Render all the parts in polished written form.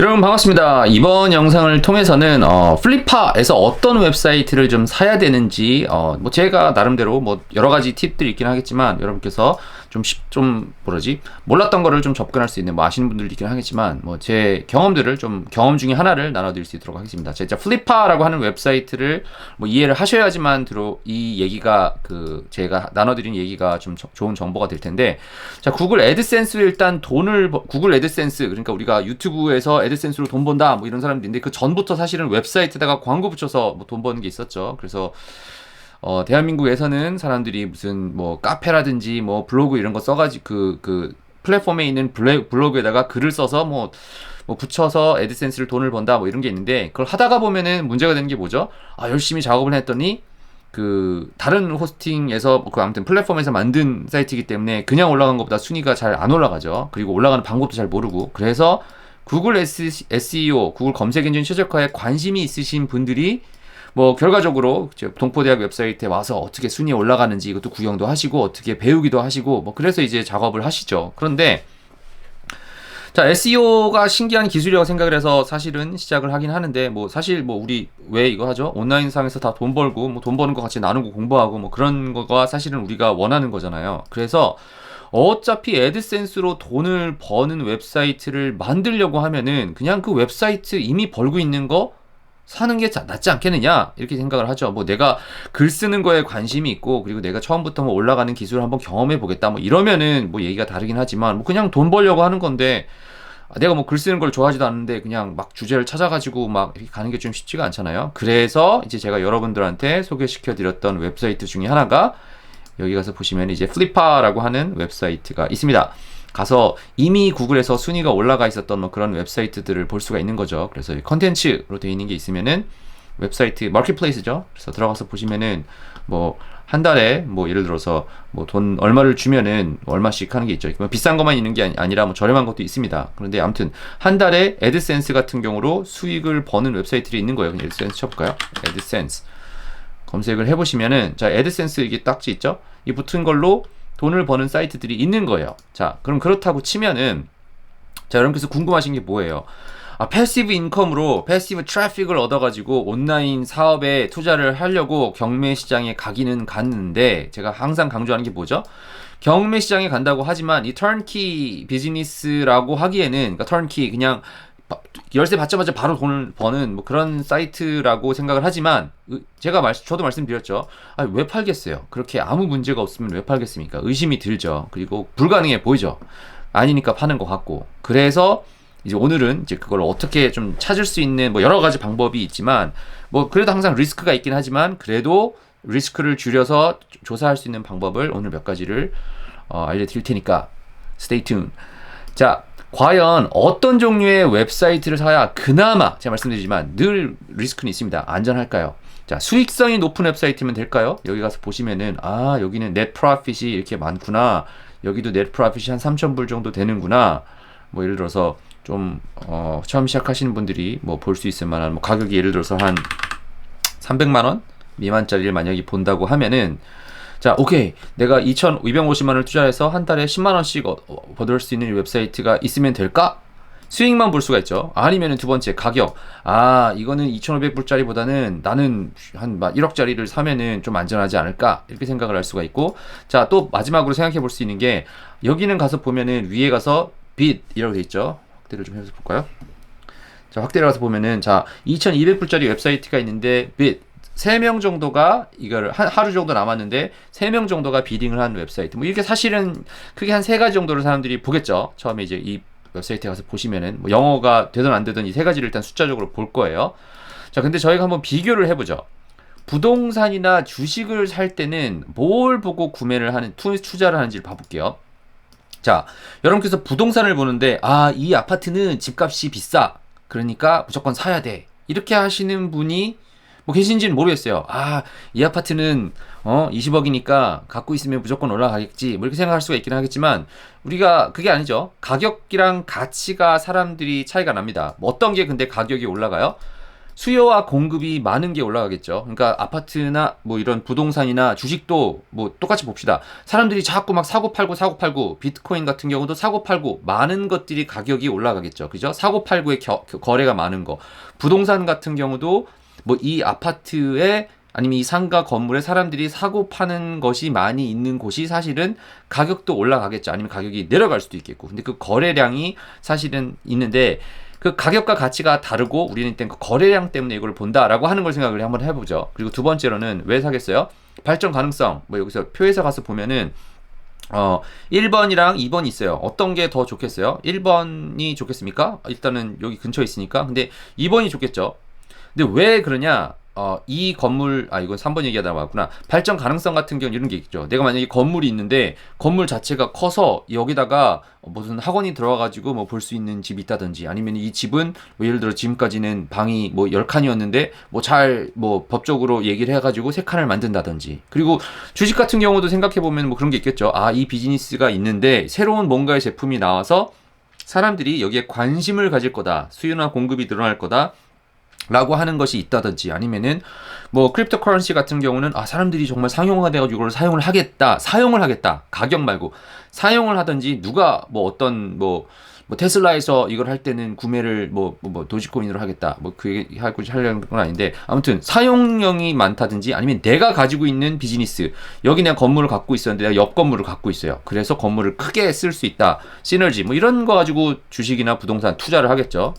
여러분 반갑습니다. 이번 영상을 통해서는 플리파에서 어떤 웹사이트를 좀 사야 되는지 뭐 제가 나름대로 뭐 여러 가지 팁들이 있긴 하겠지만 여러분께서 좀 몰랐던 거를 좀 접근할 수 있는 뭐 아시는 분들도 있긴 하겠지만 뭐 제 경험들을 좀 경험 중에 하나를 나눠드릴 수 있도록 하겠습니다. 진짜 플리파라고 하는 웨브사이트를 뭐 이해를 하셔야지만 이 얘기가 제가 나눠드린 얘기가 좀 좋은 정보가 될 텐데, 자, 구글 애드센스 일단 구글 애드센스, 그러니까 우리가 유튜브에서 애드센스로 돈 번다 뭐 이런 사람들인데, 그 전부터 사실은 웹사이트에다가 광고 붙여서 뭐 돈 버는 게 있었죠. 그래서 대한민국에서는 사람들이 무슨 뭐 카페라든지 뭐 블로그 이런 거 써가지고 그 플랫폼에 있는 블로그에다가 글을 써서 뭐 붙여서 애드센스를 돈을 번다 뭐 이런 게 있는데, 그걸 하다가 보면은 문제가 되는 게 뭐죠? 열심히 작업을 했더니 다른 호스팅에서 아무튼 플랫폼에서 만든 사이트이기 때문에 그냥 올라간 것보다 순위가 잘 안 올라가죠. 그리고 올라가는 방법도 잘 모르고. 그래서 구글 SEO, 구글 검색 엔진 최적화에 관심이 있으신 분들이 뭐 결과적으로 동포대학 웹사이트에 와서 어떻게 순위에 올라가는지 이것도 구경도 하시고 어떻게 배우기도 하시고 뭐 그래서 이제 작업을 하시죠. 그런데 자, SEO가 신기한 기술이라고 생각을 해서 사실은 시작을 하긴 하는데, 뭐 사실 뭐 우리 왜 이거 하죠? 온라인상에서 다 돈 벌고 뭐 돈 버는 거 같이 나누고 공부하고 뭐 그런 거가 사실은 우리가 원하는 거잖아요. 그래서 어차피 애드센스로 돈을 버는 웹사이트를 만들려고 하면은 그냥 그 웹사이트 이미 벌고 있는 거 사는 게 낫지 않겠느냐, 이렇게 생각을 하죠. 뭐 내가 글 쓰는 거에 관심이 있고 그리고 내가 처음부터 뭐 올라가는 기술을 한번 경험해 보겠다 뭐 이러면은 뭐 얘기가 다르긴 하지만, 뭐 그냥 돈 벌려고 하는 건데 내가 뭐 글 쓰는 걸 좋아하지도 않는데 그냥 막 주제를 찾아가지고 막 이렇게 가는 게 좀 쉽지가 않잖아요. 그래서 이제 제가 여러분들한테 소개시켜 드렸던 웹사이트 중에 하나가, 여기 가서 보시면 이제 플리파라고 하는 웹사이트가 있습니다. 가서 이미 구글에서 순위가 올라가 있었던 뭐 그런 웹사이트들을 볼 수가 있는 거죠. 그래서 컨텐츠로 되어 있는 게 있으면은 웹사이트 마켓플레이스죠. 그래서 들어가서 보시면은 뭐 한 달에 뭐 예를 들어서 뭐 돈 얼마를 주면은 얼마씩 하는 게 있죠. 뭐 비싼 것만 있는 게 아니라 뭐 저렴한 것도 있습니다. 그런데 아무튼 한 달에 애드센스 같은 경우로 수익을 버는 웹사이트들이 있는 거예요. 그냥 애드센스 쳐볼까요? 애드센스 검색을 해보시면은, 자, 애드센스 이게 딱지 있죠? 이 붙은 걸로 돈을 버는 사이트들이 있는 거예요. 자, 그럼 그렇다고 치면은, 자, 여러분께서 궁금하신 게 뭐예요? 패시브 인컴으로 패시브 트래픽을 얻어가지고 온라인 사업에 투자를 하려고 경매 시장에 가기는 갔는데, 제가 항상 강조하는 게 뭐죠? 경매 시장에 간다고 하지만 이 턴키 비즈니스라고 하기에는, 그러니까 턴키 그냥 열쇠 받자마자 바로 돈을 버는 뭐 그런 사이트라고 생각을 하지만, 저도 말씀드렸죠. 왜 팔겠어요? 그렇게 아무 문제가 없으면 왜 팔겠습니까? 의심이 들죠. 그리고 불가능해 보이죠. 아니니까 파는 것 같고. 그래서 이제 오늘은 이제 그걸 어떻게 좀 찾을 수 있는 뭐 여러 가지 방법이 있지만, 뭐 그래도 항상 리스크가 있긴 하지만 그래도 리스크를 줄여서 조사할 수 있는 방법을 오늘 몇 가지를 알려드릴 테니까 stay tuned. 자, 과연 어떤 종류의 웹사이트를 사야 그나마, 제가 말씀드리지만 늘 리스크는 있습니다. 안전할까요? 자, 수익성이 높은 웹사이트면 될까요? 여기 가서 보시면은 여기는 넷 프로핏이 이렇게 많구나, 여기도 넷 프로핏이 한 3,000불 정도 되는구나, 뭐 예를 들어서 좀 처음 시작하시는 분들이 뭐 볼 수 있을 만한 뭐 가격이 예를 들어서 한 300만원 미만짜리를 만약에 본다고 하면은, 자, 오케이, 내가 2,250만원을 투자해서 한 달에 10만원씩 얻을 수 있는 웹사이트가 있으면 될까? 수익만 볼 수가 있죠. 아니면은 두 번째, 가격. 이거는 2,500불짜리보다는 나는 한 1억짜리를 사면은 좀 안전하지 않을까? 이렇게 생각을 할 수가 있고, 자, 또 마지막으로 생각해 볼 수 있는 게, 여기는 가서 보면은 위에 가서 빗이라고 돼 있죠. 확대를 좀 해서 볼까요? 자, 확대를 가서 보면은, 자, 2,200불짜리 웹사이트가 있는데 빗 3명 정도가 이걸 하루 정도 남았는데 3명 정도가 비딩을 한 웹사이트, 뭐 이렇게 사실은 크게 한 3가지 정도를 사람들이 보겠죠. 처음에 이제 이 웹사이트에 가서 보시면은 뭐 영어가 되든 안 되든 이 3가지를 일단 숫자적으로 볼 거예요. 자, 근데 저희가 한번 비교를 해보죠. 부동산이나 주식을 살 때는 뭘 보고 구매를 하는, 투자를 하는지를 봐볼게요. 자, 여러분께서 부동산을 보는데 이 아파트는 집값이 비싸, 그러니까 무조건 사야 돼, 이렇게 하시는 분이 뭐 계신지는 모르겠어요. 이 아파트는 20억이니까 갖고 있으면 무조건 올라가겠지, 뭐 이렇게 생각할 수가 있긴 하겠지만, 우리가 그게 아니죠. 가격이랑 가치가 사람들이 차이가 납니다. 뭐 어떤 게 근데 가격이 올라가요? 수요와 공급이 많은 게 올라가겠죠. 그러니까 아파트나 뭐 이런 부동산이나 주식도 뭐 똑같이 봅시다. 사람들이 자꾸 막 사고 팔고 비트코인 같은 경우도 사고 팔고 많은 것들이 가격이 올라가겠죠. 그죠? 사고 팔고의 거래가 많은 거. 부동산 같은 경우도 뭐 이 아파트에 아니면 이 상가 건물에 사람들이 사고 파는 것이 많이 있는 곳이 사실은 가격도 올라가겠죠. 아니면 가격이 내려갈 수도 있겠고. 근데 그 거래량이 사실은 있는데 그 가격과 가치가 다르고 우리는 일단 그 거래량 때문에 이걸 본다라고 하는 걸 생각을 한번 해보죠. 그리고 두 번째로는 왜 사겠어요? 발전 가능성. 뭐 여기서 표에서 가서 보면은 1번이랑 2번이 있어요. 어떤 게 더 좋겠어요? 1번이 좋겠습니까? 일단은 여기 근처에 있으니까. 근데 2번이 좋겠죠. 근데 왜 그러냐? 이 건물, 이건 3번 얘기하다 말았구나. 발전 가능성 같은 경우는 이런 게 있죠. 내가 만약에 건물이 있는데, 건물 자체가 커서 여기다가 무슨 학원이 들어와가지고 뭐 볼 수 있는 집이 있다든지, 아니면 이 집은 뭐 예를 들어 지금까지는 방이 뭐 10칸이었는데, 뭐 법적으로 얘기를 해가지고 3칸을 만든다든지. 그리고 주식 같은 경우도 생각해보면 뭐 그런 게 있겠죠. 이 비즈니스가 있는데, 새로운 뭔가의 제품이 나와서 사람들이 여기에 관심을 가질 거다. 수요나 공급이 늘어날 거다. 라고 하는 것이 있다든지 아니면은 뭐 크립토 커런시 같은 경우는 사람들이 정말 상용화 돼가지고 이걸 사용을 하겠다 가격 말고 사용을 하든지 누가 뭐 어떤 뭐 테슬라에서 이걸 할 때는 구매를 도지코인으로 하겠다 그 얘기 하려는 건 아닌데 아무튼 사용량이 많다든지 아니면 내가 가지고 있는 비즈니스 여기 내가 건물을 갖고 있었는데 내가 옆 건물을 갖고 있어요. 그래서 건물을 크게 쓸 수 있다 시너지 뭐 이런 거 가지고 주식이나 부동산 투자를 하겠죠.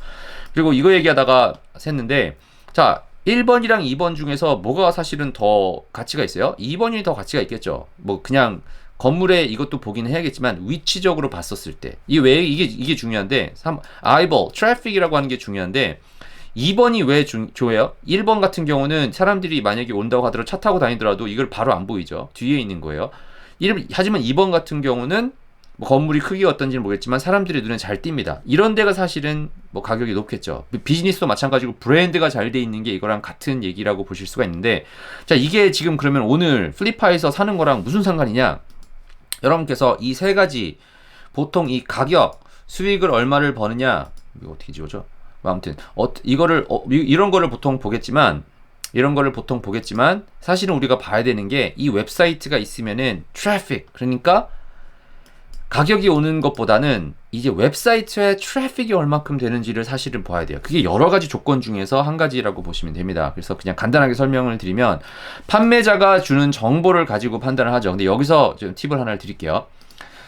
그리고 이거 얘기하다가 샜는데 자 1번이랑 2번 중에서 뭐가 사실은 더 가치가 있어요? 2번이 더 가치가 있겠죠. 뭐 그냥 건물에 이것도 보긴 해야겠지만 위치적으로 봤었을 때 이게 중요한데 eyeball, traffic이라고 하는 게 중요한데 2번이 왜 좋아요? 1번 같은 경우는 사람들이 만약에 온다고 하더라도 차 타고 다니더라도 이걸 바로 안 보이죠. 뒤에 있는 거예요. 하지만 2번 같은 경우는 뭐 건물이 크기가 어떤지는 모르겠지만 사람들의 눈에 잘 띕니다. 이런 데가 사실은 뭐 가격이 높겠죠. 비즈니스도 마찬가지고 브랜드가 잘 돼 있는 게 이거랑 같은 얘기라고 보실 수가 있는데 자 이게 지금 그러면 오늘 플리파에서 사는 거랑 무슨 상관이냐? 여러분께서 이 세 가지 보통 이 가격 수익을 얼마를 버느냐 이거 어떻게 지워져? 아무튼 이런 거를 보통 보겠지만 사실은 우리가 봐야 되는 게 이 웹사이트가 있으면은 트래픽 그러니까 가격이 오는 것보다는 이제 웹사이트에 트래픽이 얼마큼 되는지를 사실은 봐야 돼요. 그게 여러 가지 조건 중에서 한 가지라고 보시면 됩니다. 그래서 그냥 간단하게 설명을 드리면 판매자가 주는 정보를 가지고 판단을 하죠. 근데 여기서 좀 팁을 하나를 드릴게요.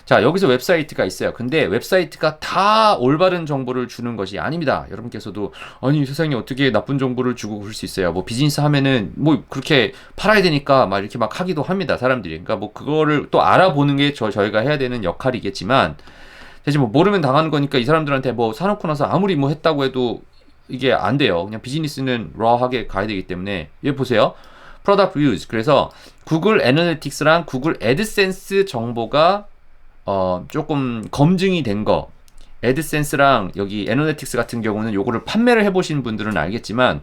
자, 여기서 웹사이트가 있어요. 근데 웹사이트가 다 올바른 정보를 주는 것이 아닙니다. 여러분께서도 아니 세상에 어떻게 나쁜 정보를 주고 그럴 수 있어요. 뭐 비즈니스 하면은 뭐 그렇게 팔아야 되니까 막 이렇게 막 하기도 합니다. 사람들이. 그러니까 뭐 그거를 또 알아보는 게 저희가 해야 되는 역할이겠지만 사실 뭐 모르면 당하는 거니까 이 사람들한테 뭐 사놓고 나서 아무리 뭐 했다고 해도 이게 안 돼요. 그냥 비즈니스는 raw하게 가야 되기 때문에 여기 보세요. Product Views. 그래서 구글 애널리틱스랑 구글 애드센스 정보가 조금 검증이 된 거, 애드센스랑 여기 애널리틱스 같은 경우는 요거를 판매를 해보신 분들은 알겠지만,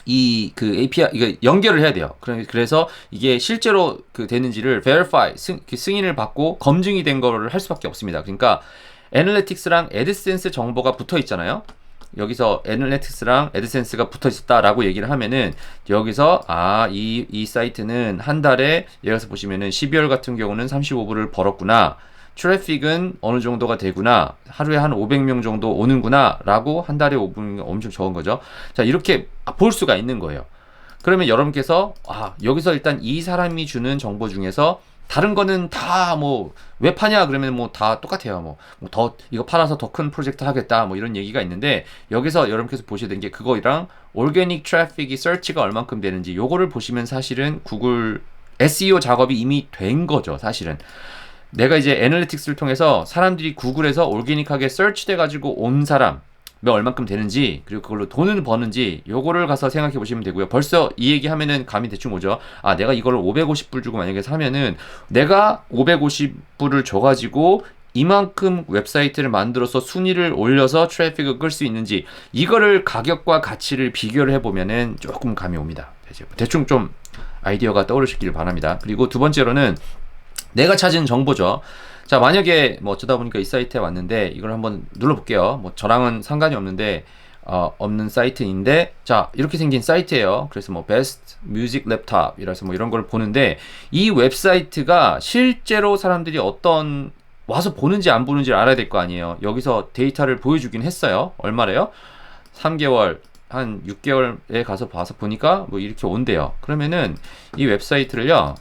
그 API, 이거 연결을 해야 돼요. 그래서 이게 실제로 되는지를 verify, 승인을 받고 검증이 된 거를 할 수밖에 없습니다. 그러니까, 애널리틱스랑 애드센스 정보가 붙어 있잖아요. 여기서 애널리틱스랑 애드센스가 붙어 있었다라고 얘기를 하면은 여기서 이 사이트는 한 달에 여기서 보시면은 12월 같은 경우는 35불을 벌었구나. 트래픽은 어느 정도가 되구나. 하루에 한 500명 정도 오는구나. 라고 한 달에 500명 엄청 적은 거죠. 자, 이렇게 볼 수가 있는 거예요. 그러면 여러분께서 여기서 일단 이 사람이 주는 정보 중에서 다른 거는 다 왜 파냐 그러면 뭐 다 똑같아요. 이거 팔아서 더 큰 프로젝트 하겠다 뭐 이런 얘기가 있는데 여기서 여러분께서 보셔야 되는 게 그거랑 올게닉 트래픽이 서치가 얼만큼 되는지 요거를 보시면 사실은 구글 SEO 작업이 이미 된 거죠. 사실은 내가 이제 애널리틱스를 통해서 사람들이 구글에서 올게닉하게 서치 돼가지고 온 사람 얼만큼 되는지 그리고 그걸로 돈을 버는지 요거를 가서 생각해 보시면 되고요. 벌써 이 얘기 하면은 감이 대충 오죠. 내가 이거를 550불 주고 만약에 사면은 내가 550불을 줘가지고 이만큼 웹사이트를 만들어서 순위를 올려서 트래픽을 끌 수 있는지 이거를 가격과 가치를 비교를 해보면은 조금 감이 옵니다. 대충 좀 아이디어가 떠오르시길 바랍니다. 그리고 두 번째로는 내가 찾은 정보죠. 자, 만약에 어쩌다 보니까 이 사이트에 왔는데 이걸 한번 눌러볼게요. 저랑은 상관이 없는데 없는 사이트인데, 자, 이렇게 생긴 사이트예요. 그래서 뭐 베스트 뮤직 랩탑이라서 뭐 이런 걸 보는데, 이 웹사이트가 실제로 사람들이 어떤 와서 보는지 안 보는지를 알아야 될 거 아니에요. 여기서 데이터를 보여주긴 했어요. 얼마래요? 3개월, 한 6개월에 가서 봐서 보니까 뭐 이렇게 온대요. 그러면은 이 웹사이트를요,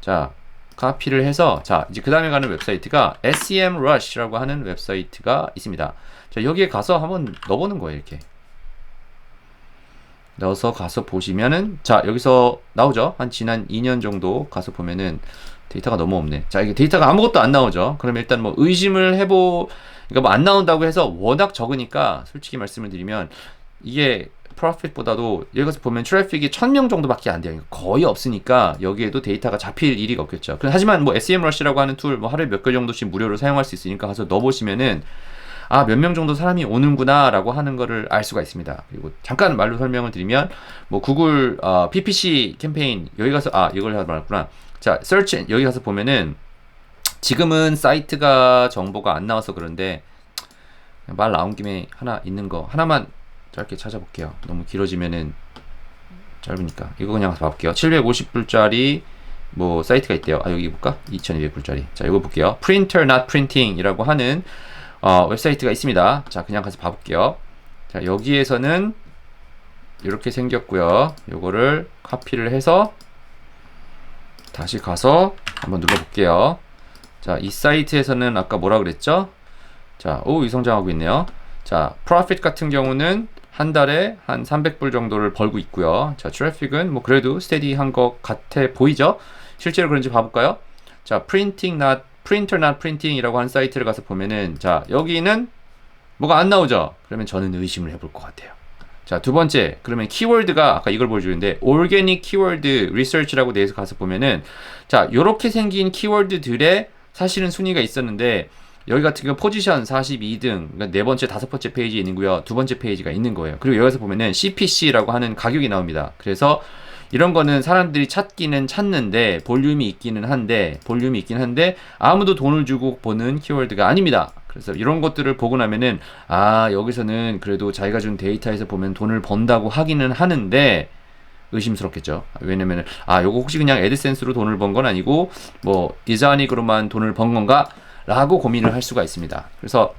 자, 카피를 해서, 자, 이제 그 다음에 가는 웹사이트가 SEMrush라고 하는 웹사이트가 있습니다. 자, 여기에 가서 한번 넣어보는 거예요. 이렇게 넣어서 가서 보시면은, 자, 여기서 나오죠. 한 지난 2년 정도 가서 보면은 데이터가 너무 없네. 자, 이게 데이터가 아무것도 안 나오죠. 그러면 일단 뭐 의심을 그러니까 뭐 안 나온다고 해서 워낙 적으니까, 솔직히 말씀을 드리면 이게 프로핏보다도, 여기서 보면 트래픽이 1000명 정도밖에 안 돼요. 거의 없으니까 여기에도 데이터가 잡힐 일이 없겠죠. 하지만 뭐 SEMrush라고 하는 툴, 뭐 하루에 몇 개 정도씩 무료로 사용할 수 있으니까 가서 넣어보시면은, 아, 몇 명 정도 사람이 오는구나 라고 하는 거를 알 수가 있습니다. 그리고 잠깐 말로 설명을 드리면, 뭐 구글 PPC 캠페인, 여기 가서, 이걸 하지 말았구나. 자, search, 여기 가서 보면은 지금은 사이트가 정보가 안 나와서 그런데, 말 나온 김에 하나 있는 거 하나만 짧게 찾아볼게요. 너무 길어지면은 짧으니까 이거 그냥 봐볼게요. 750불짜리 뭐 사이트가 있대요. 여기 볼까? 2200불짜리. 자, 이거 볼게요. Printer Not Printing 이라고 하는 웹사이트가 있습니다. 자, 그냥 가서 봐볼게요. 자, 여기에서는 이렇게 생겼고요. 요거를 카피를 해서 다시 가서 한번 눌러볼게요. 자, 이 사이트에서는 아까 뭐라 그랬죠? 자, 위성장하고 있네요. 자, 프로핏 같은 경우는 한 달에 한 300불 정도를 벌고 있고요. 자, 트래픽은 뭐 그래도 스테디한 것 같아 보이죠? 실제로 그런지 봐볼까요? 자, Printer Not Printing 이라고 하는 사이트를 가서 보면은, 자, 여기는 뭐가 안 나오죠? 그러면 저는 의심을 해볼 것 같아요. 자, 두 번째, 그러면 키워드가 아까 이걸 보여주는데 Organic Keyword Research라고 돼서 가서 보면은, 자, 요렇게 생긴 키워드들의 사실은 순위가 있었는데, 여기 같은 경우 포지션 42등, 그러니까 네 번째, 다섯 번째 페이지에 있는고요. 두 번째 페이지가 있는 거예요. 그리고 여기서 보면은 CPC라고 하는 가격이 나옵니다. 그래서 이런 거는 사람들이 찾기는 찾는데 볼륨이 있긴 한데 아무도 돈을 주고 보는 키워드가 아닙니다. 그래서 이런 것들을 보고 나면은, 여기서는 그래도 자기가 준 데이터에서 보면 돈을 번다고 하기는 하는데 의심스럽겠죠. 왜냐면은 요거 혹시 그냥 애드센스로 돈을 번 건 아니고 뭐 이자닉으로만 돈을 번 건가? 라고 고민을 할 수가 있습니다. 그래서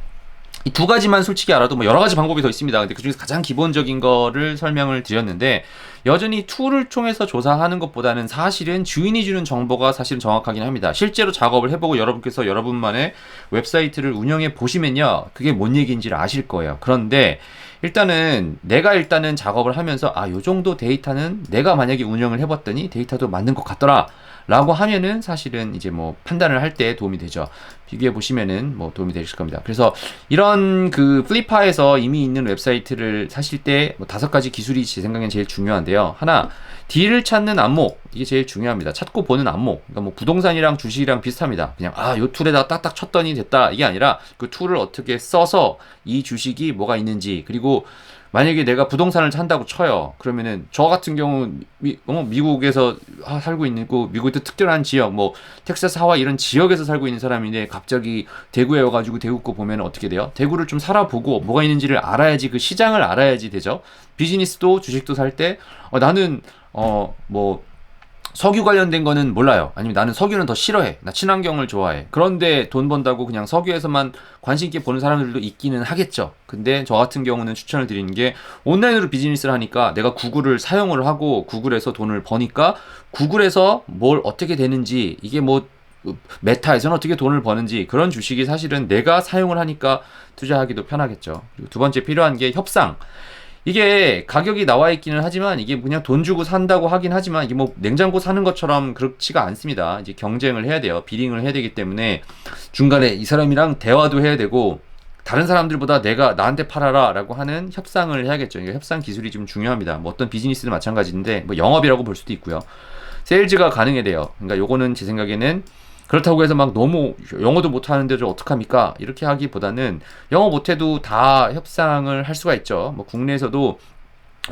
이 두 가지만 솔직히 알아도 뭐 여러 가지 방법이 더 있습니다. 근데 그 중에서 가장 기본적인 거를 설명을 드렸는데, 여전히 툴을 통해서 조사하는 것보다는 사실은 주인이 주는 정보가 사실은 정확하긴 합니다. 실제로 작업을 해보고 여러분께서 여러분만의 웹사이트를 운영해 보시면요, 그게 뭔 얘기인지를 아실 거예요. 그런데 내가 작업을 하면서 요 정도 데이터는 내가 만약에 운영을 해봤더니 데이터도 맞는 것 같더라 라고 하면은 사실은 이제 뭐 판단을 할 때 도움이 되죠. 비교해 보시면은 뭐 도움이 되실 겁니다. 그래서 이런 그 플리파에서 이미 있는 웹사이트를 사실 때 뭐 5가지 기술이 제 생각엔 제일 중요한데요. 하나, 딜을 찾는 안목, 이게 제일 중요합니다. 찾고 보는 안목. 그러니까 뭐 부동산이랑 주식이랑 비슷합니다. 그냥 요 툴에다 딱딱 쳤더니 됐다, 이게 아니라 그 툴을 어떻게 써서 이 주식이 뭐가 있는지, 그리고 만약에 내가 부동산을 산다고 쳐요. 그러면은 저 같은 경우 미국에서 살고 있는, 미국의 특별한 지역, 뭐 텍사스, 하와이 이런 지역에서 살고 있는 사람인데 갑자기 대구에 와가지고 대구 거 보면 어떻게 돼요? 대구를 좀 살아보고 뭐가 있는지를 알아야지, 그 시장을 알아야지 되죠. 비즈니스도 주식도 살 때 나는 뭐 석유 관련된 거는 몰라요. 아니면 나는 석유는 더 싫어해. 나 친환경을 좋아해. 그런데 돈 번다고 그냥 석유에서만 관심 있게 보는 사람들도 있기는 하겠죠. 근데 저 같은 경우는 추천을 드리는 게, 온라인으로 비즈니스를 하니까 내가 구글을 사용을 하고 구글에서 돈을 버니까 구글에서 뭘 어떻게 되는지, 이게 뭐 메타에서는 어떻게 돈을 버는지, 그런 주식이 사실은 내가 사용을 하니까 투자하기도 편하겠죠. 그리고 두 번째 필요한 게 협상. 이게 가격이 나와 있기는 하지만 이게 그냥 돈 주고 산다고 하긴 하지만 이게 뭐 냉장고 사는 것처럼 그렇지가 않습니다. 이제 경쟁을 해야 돼요. 비링을 해야 되기 때문에 중간에 이 사람이랑 대화도 해야 되고, 다른 사람들보다 나한테 팔아라 라고 하는 협상을 해야겠죠. 그러니까 협상 기술이 좀 중요합니다. 뭐 어떤 비즈니스도 마찬가지인데, 뭐 영업이라고 볼 수도 있고요. 세일즈가 가능해야 돼요. 그러니까 요거는 제 생각에는, 그렇다고 해서 막 너무 영어도 못하는데 좀 어떡합니까? 이렇게 하기보다는 영어 못해도 다 협상을 할 수가 있죠. 뭐 국내에서도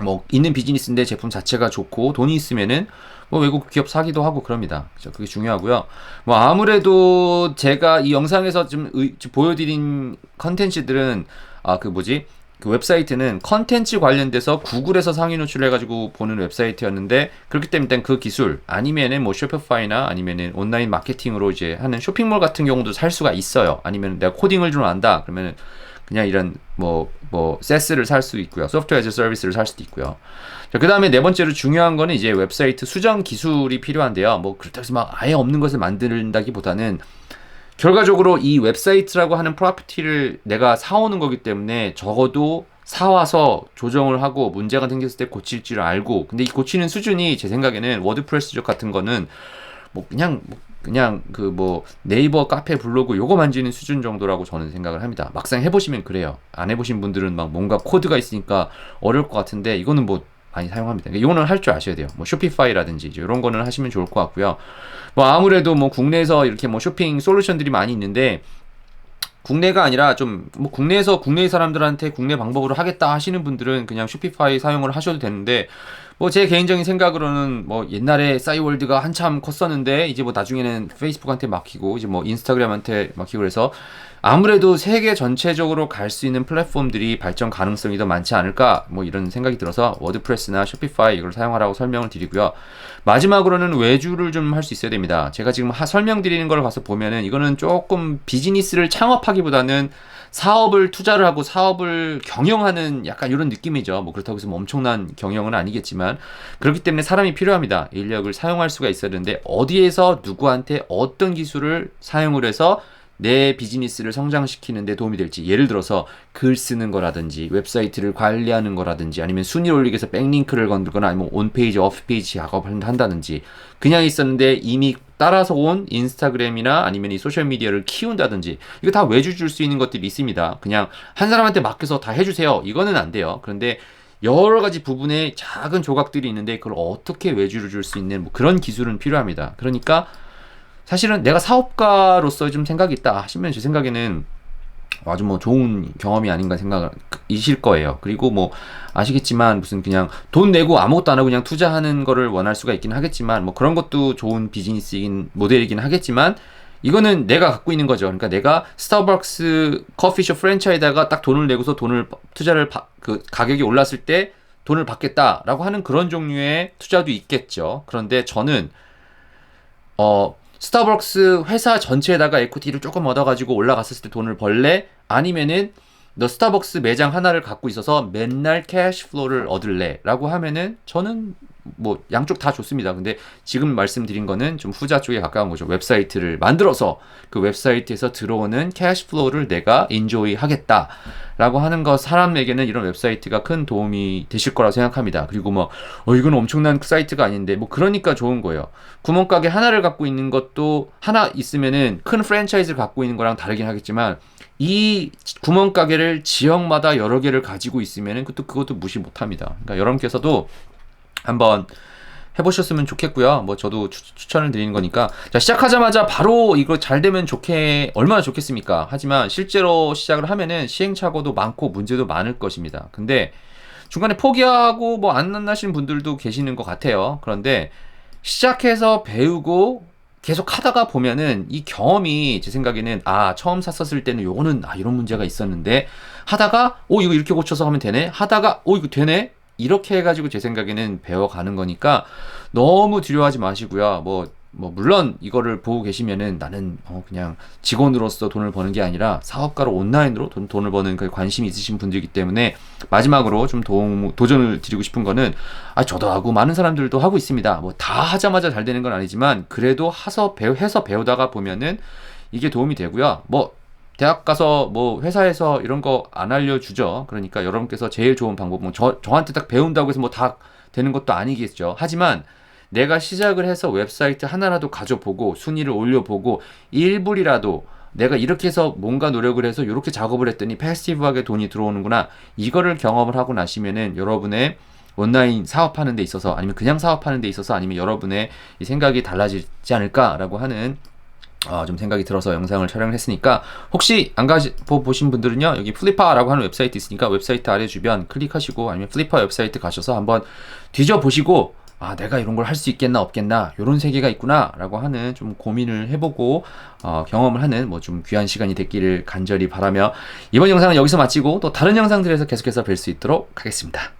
뭐 있는 비즈니스인데 제품 자체가 좋고 돈이 있으면은 뭐 외국 기업 사기도 하고 그럽니다. 그죠? 그게 중요하고요. 뭐 아무래도 제가 이 영상에서 좀 보여드린 컨텐츠들은 그 웹사이트는 컨텐츠 관련돼서 구글에서 상위 노출해가지고 보는 웹사이트였는데, 그렇기 때문에 일단 그 기술 아니면은 뭐 쇼피파이나 아니면은 온라인 마케팅으로 이제 하는 쇼핑몰 같은 경우도 살 수가 있어요. 아니면 내가 코딩을 좀 안다 그러면은 그냥 이런 뭐 세스를 살 수 있고요. 소프트웨어 애즈 서비스를 살 수도 있고요. 자, 그 다음에 네 번째로 중요한 거는 이제 웹사이트 수정 기술이 필요한데요. 뭐 그렇다고 해서 막 아예 없는 것을 만든다기보다는 결과적으로 이 웹사이트라고 하는 프로퍼티를 내가 사오는 거기 때문에 적어도 사와서 조정을 하고 문제가 생겼을 때 고칠 줄 알고, 근데 이 고치는 수준이 제 생각에는 워드프레스족 같은 거는 뭐 그냥 그 뭐 네이버 카페 블로그 요거 만지는 수준 정도라고 저는 생각을 합니다. 막상 해보시면 그래요. 안 해보신 분들은 막 뭔가 코드가 있으니까 어려울 것 같은데 이거는 뭐 많이 사용합니다. 이거는 할 줄 아셔야 돼요. 뭐 쇼피파이라든지 이런 거는 하시면 좋을 것 같고요. 뭐 아무래도 뭐 국내에서 이렇게 뭐 쇼핑 솔루션들이 많이 있는데, 국내가 아니라 좀 뭐 국내에서 국내의 사람들한테 국내 방법으로 하겠다 하시는 분들은 그냥 쇼피파이 사용을 하셔도 되는데, 뭐 제 개인적인 생각으로는 뭐 옛날에 싸이월드가 한참 컸었는데 이제 뭐 나중에는 페이스북한테 막히고 이제 뭐 인스타그램한테 막히고 그래서 아무래도 세계 전체적으로 갈 수 있는 플랫폼들이 발전 가능성이 더 많지 않을까, 뭐 이런 생각이 들어서 워드프레스나 쇼피파이 이걸 사용하라고 설명을 드리고요. 마지막으로는 외주를 좀 할 수 있어야 됩니다. 제가 지금 설명드리는 걸 가서 보면은 이거는 조금 비즈니스를 창업하기보다는 사업을 투자를 하고 사업을 경영하는 약간 이런 느낌이죠. 뭐 그렇다고 해서 뭐 엄청난 경영은 아니겠지만, 그렇기 때문에 사람이 필요합니다. 인력을 사용할 수가 있어야 되는데 어디에서 누구한테 어떤 기술을 사용을 해서 내 비즈니스를 성장시키는 데 도움이 될지, 예를 들어서 글 쓰는 거라든지 웹사이트를 관리하는 거라든지 아니면 순위를 올리기 위해서 백링크를 건들거나 아니면 온페이지 오프페이지 작업을 한다든지, 그냥 있었는데 이미 따라서 온 인스타그램이나 아니면 이 소셜미디어를 키운다든지, 이거 다 외주 줄 수 있는 것들이 있습니다. 그냥 한 사람한테 맡겨서 다 해주세요, 이거는 안 돼요. 그런데 여러 가지 부분에 작은 조각들이 있는데 그걸 어떻게 외주를 줄 수 있는 뭐 그런 기술은 필요합니다. 그러니까 사실은 내가 사업가로서 좀 생각이 있다 하시면 제 생각에는 아주 뭐 좋은 경험이 아닌가 생각이실 거예요. 그리고 뭐 아시겠지만 무슨 그냥 돈 내고 아무것도 안 하고 그냥 투자하는 거를 원할 수가 있긴 하겠지만, 뭐 그런 것도 좋은 비즈니스인 모델이긴 하겠지만, 이거는 내가 갖고 있는 거죠. 그러니까 내가 스타벅스 커피숍 프랜차이즈에다가 딱 돈을 내고서 투자를 그 가격이 올랐을 때 돈을 받겠다라고 하는 그런 종류의 투자도 있겠죠. 그런데 저는 스타벅스 회사 전체에다가 에퀴티를 조금 얻어가지고 올라갔을 때 돈을 벌래? 아니면은 너 스타벅스 매장 하나를 갖고 있어서 맨날 캐시플로우를 얻을래? 라고 하면은 저는 뭐 양쪽 다 좋습니다. 근데 지금 말씀드린 거는 좀 후자 쪽에 가까운 거죠. 웹사이트를 만들어서 그 웹사이트에서 들어오는 캐시플로우를 내가 인조이 하겠다 라고 하는 거, 사람에게는 이런 웹사이트가 큰 도움이 되실 거라고 생각합니다. 그리고 뭐 이건 엄청난 사이트가 아닌데 뭐 그러니까 좋은 거예요. 구멍가게 하나를 갖고 있는 것도, 하나 있으면은 큰 프랜차이즈를 갖고 있는 거랑 다르긴 하겠지만, 이 구멍가게를 지역마다 여러 개를 가지고 있으면은 그것도 무시 못합니다. 그러니까 여러분께서도 한번 해보셨으면 좋겠고요. 뭐 저도 추천을 드리는 거니까. 자, 시작하자마자 바로 이거 잘 되면 얼마나 좋겠습니까? 하지만 실제로 시작을 하면은 시행착오도 많고 문제도 많을 것입니다. 근데 중간에 포기하고 뭐 안 나시는 분들도 계시는 것 같아요. 그런데 시작해서 배우고 계속 하다가 보면은 이 경험이 제 생각에는 처음 샀었을 때는 요거는 이런 문제가 있었는데, 하다가 이거 이렇게 고쳐서 하면 되네, 하다가 이거 되네, 이렇게 해가지고 제 생각에는 배워가는 거니까 너무 두려워하지 마시고요. 뭐 물론 이거를 보고 계시면은 나는 그냥 직원으로서 돈을 버는 게 아니라 사업가로 온라인으로 돈을 버는 그 관심이 있으신 분들이기 때문에, 마지막으로 좀 도전을 드리고 싶은 거는, 저도 하고 많은 사람들도 하고 있습니다. 뭐 다 하자마자 잘 되는 건 아니지만 그래도 해서 배우다가 보면은 이게 도움이 되고요. 뭐 대학 가서 뭐 회사에서 이런 거 안 알려주죠. 그러니까 여러분께서 제일 좋은 방법은 저한테 딱 배운다고 해서 뭐 다 되는 것도 아니겠죠. 하지만 내가 시작을 해서 웹사이트 하나라도 가져보고 순위를 올려보고 일불이라도 내가 이렇게 해서 뭔가 노력을 해서 이렇게 작업을 했더니 패시브하게 돈이 들어오는구나, 이거를 경험을 하고 나시면은 여러분의 온라인 사업하는 데 있어서 아니면 그냥 사업하는 데 있어서 아니면 여러분의 이 생각이 달라지지 않을까라고 하는 좀 생각이 들어서 영상을 촬영을 했으니까, 혹시 안 보신 분들은요, 여기 플리파라고 하는 웹사이트 있으니까 웹사이트 아래 주변 클릭하시고 아니면 플리파 웹사이트 가셔서 한번 뒤져보시고 아, 내가 이런 걸 할 수 있겠나 없겠나 이런 세계가 있구나라고 하는 좀 고민을 해보고 경험을 하는 뭐 좀 귀한 시간이 됐기를 간절히 바라며 이번 영상은 여기서 마치고 또 다른 영상들에서 계속해서 뵐 수 있도록 하겠습니다.